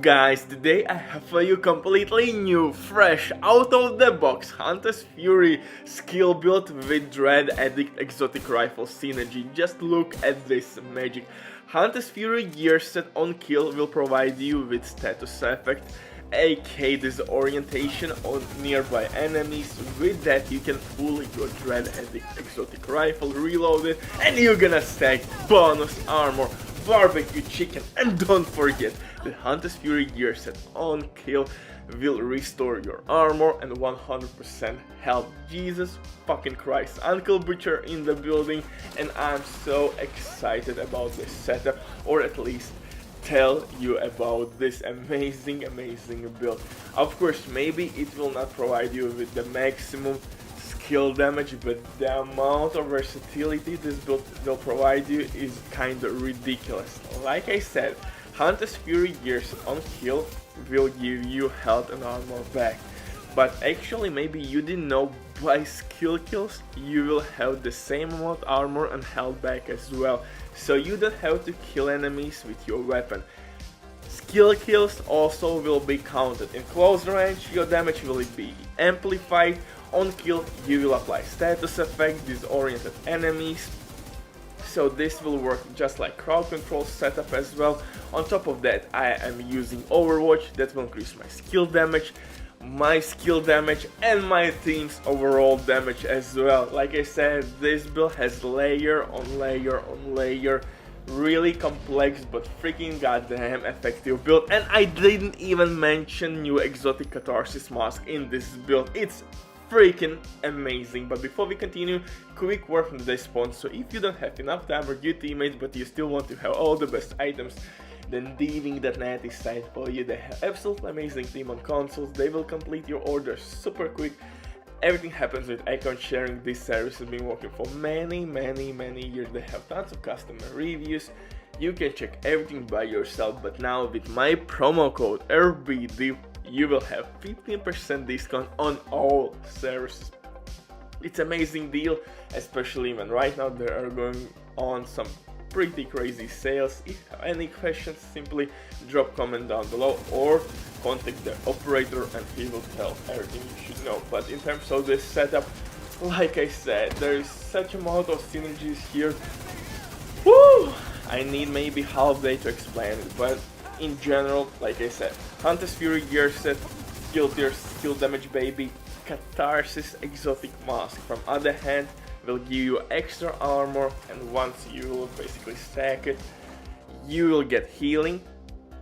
guys, today I have for you completely new, fresh, out of the box Hunter's Fury skill build with Dread Addict exotic rifle synergy. Just look at this magic. Hunter's Fury gear set on kill will provide you with status effect, aka disorientation on nearby enemies. With that you can pull your Dread Addict exotic rifle, reload it, and you're gonna stack bonus armor, barbecue chicken, and don't forget the Hunter's Fury gear set on kill will restore your armor and 100% health. Jesus fucking Christ, Uncle Butcher in the building, and I'm so excited about this setup, or at least tell you about this amazing build. Of course, maybe it will not provide you with the maximum skill damage, but the amount of versatility this build will provide you is kinda ridiculous. Like I said, Hunter's Fury gears on kill will give you health and armor back, but actually maybe you didn't know, by skill kills you will have the same amount armor and health back as well, so you don't have to kill enemies with your weapon. Skill kills also will be counted. In close range your damage will be amplified. On kill you will apply status effect, disoriented enemies, so this will work just like crowd control setup as well. On top of that, I am using Overwatch that will increase my skill damage, and my team's overall damage as well. Like I said, this build has layer on layer on layer, really complex but freaking goddamn effective build. And I didn't even mention new exotic Catharsis mask in this build. It's freaking amazing. But before we continue, quick word from today's sponsor. If you don't have enough time for your teammates but you still want to have all the best items, then Diving.net is site for you. They have absolutely amazing team on consoles. They will complete your orders super quick. Everything happens with account sharing. This service has been working for many years. They have tons of customer reviews. You can check everything by yourself, but now with my promo code RBDIV you will have 15% discount on all services. It's an amazing deal, especially when right now there are going on some pretty crazy sales. If you have any questions, simply drop comment down below or contact the operator and he will tell everything you should know. But in terms of this setup, like I said, there is such amount of synergies here. Woo! I need maybe half day to explain it, but in general, like I said, Hunter's Fury gear set, skill tier, skill damage baby, Catharsis exotic mask from other hand will give you extra armor, and once you will basically stack it, you will get healing,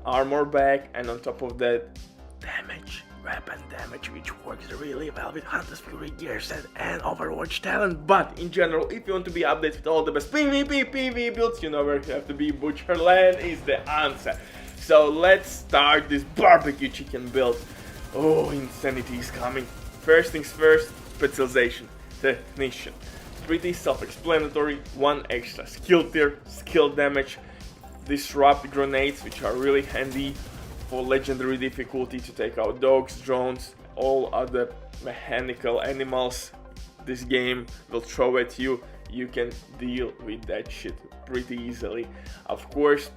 armor back, and on top of that, damage, weapon damage, which works really well with Hunter's Fury gear set and Overwatch talent. But in general, if you want to be updated with all the best PvP builds, you know where you have to be. Butcherland is the answer. So let's start this barbecue chicken build. Oh, insanity is coming. First things first, specialization, technician. Pretty self-explanatory, one extra skill tier, skill damage, disrupt grenades, which are really handy for legendary difficulty to take out dogs, drones, all other mechanical animals this game will throw at you. You can deal with that shit pretty easily. Of course,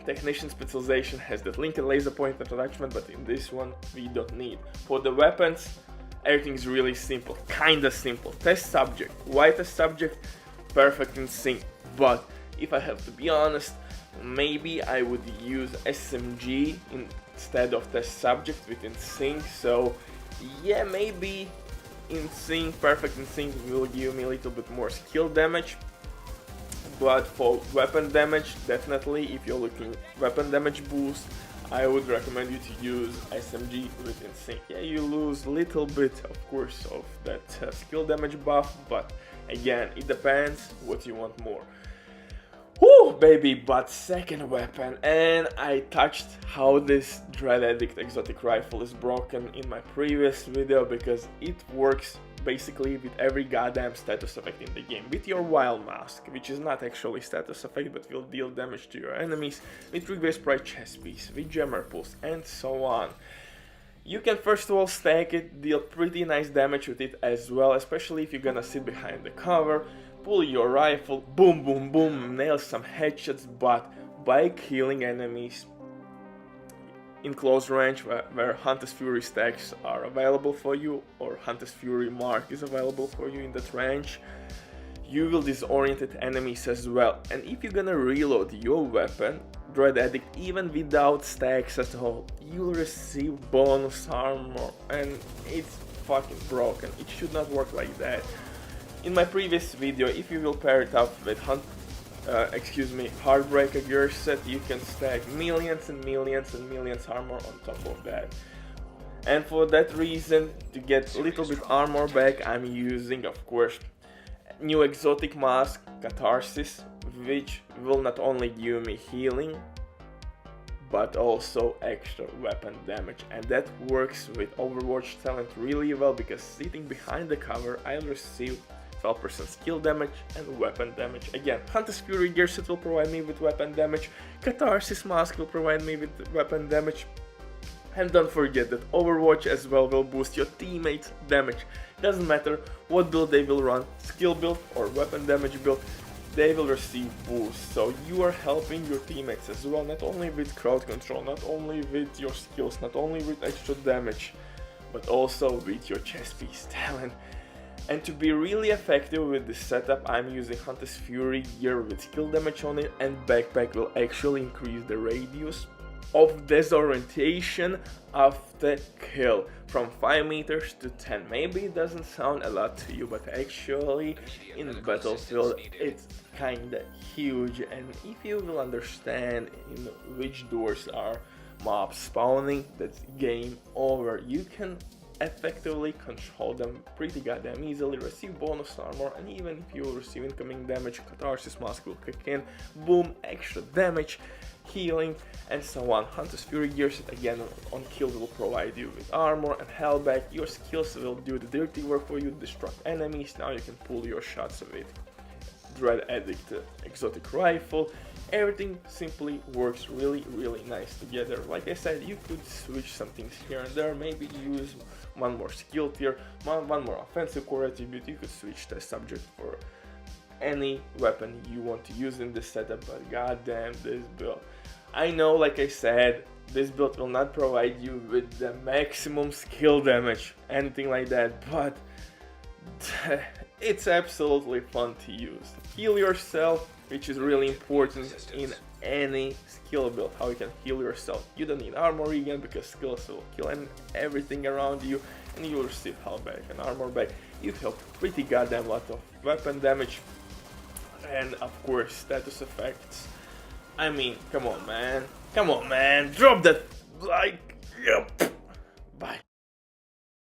technician specialization has that link and laser point attachment, but in this one we don't need. For the weapons, everything is really simple, kinda simple. Test subject, why test subject? Perfect in sync. But if I have to be honest, maybe I would use SMG instead of test subject with in sync. So yeah, maybe in sync, perfect in sync will give me a little bit more skill damage. But for weapon damage, definitely, if you're looking weapon damage boost, I would recommend you to use SMG with Insync. Yeah, you lose a little bit, of course, of that skill damage buff, but again, it depends what you want more. Woo, baby, but second weapon, and I touched how this Dread Addict exotic rifle is broken in my previous video, because it works basically with every goddamn status effect in the game. With your wild mask, which is not actually status effect but will deal damage to your enemies, with reverse pride chest piece, with jammer pulse, and so on. You can first of all stack it, deal pretty nice damage with it as well, especially if you're gonna sit behind the cover, pull your rifle, boom boom boom, nail some headshots, but by killing enemies in close range where Hunter's Fury stacks are available for you, or Hunter's Fury mark is available for you in that range, you will disorient enemies as well. And if you're gonna reload your weapon, Dread Addict, even without stacks at all, you'll receive bonus armor, and it's fucking broken. It should not work like that. In my previous video, if you will pair it up with Heartbreaker gear set, you can stack millions and millions and millions armor on top of that. And for that reason, to get a little bit armor back, I'm using, of course, new exotic mask, Catharsis, which will not only give me healing, but also extra weapon damage. And that works with Overwatch talent really well, because sitting behind the cover, I'll receive 12% skill damage and weapon damage. Again, Hunter's Fury gear set will provide me with weapon damage, Catharsis mask will provide me with weapon damage, and don't forget that Overwatch as well will boost your teammates' damage. Doesn't matter what build they will run, skill build or weapon damage build, they will receive boost. So you are helping your teammates as well, not only with crowd control, not only with your skills, not only with extra damage, but also with your chest piece talent. And to be really effective with this setup, I'm using Hunter's Fury gear with skill damage on it, and backpack will actually increase the radius of disorientation after kill from 5 meters to 10. Maybe it doesn't sound a lot to you, but actually in Battlefield it's kinda huge. And if you will understand in which doors are mobs spawning, that's game over. You can effectively control them pretty goddamn easily, receive bonus armor, and even if you receive incoming damage, Catharsis mask will kick in, boom, extra damage, healing, and so on. Hunter's Fury gear set again on kill will provide you with armor and health back. Your skills will do the dirty work for you, destruct enemies. Now you can pull your shots with Dread Addict exotic rifle. Everything simply works really nice together. Like I said, you could switch some things here and there, maybe use one more skill tier, one more offensive core attribute. You could switch the subject for any weapon you want to use in this setup, but goddamn this build. I know, like I said, this build will not provide you with the maximum skill damage, anything like that, but it's absolutely fun to use. Heal yourself, which is really important in any skill build, how you can heal yourself. You don't need armor regen because skills will kill everything around you, and you will receive health back and armor back. You have pretty goddamn lot of weapon damage, and of course status effects. I mean, come on man, drop that like, yep.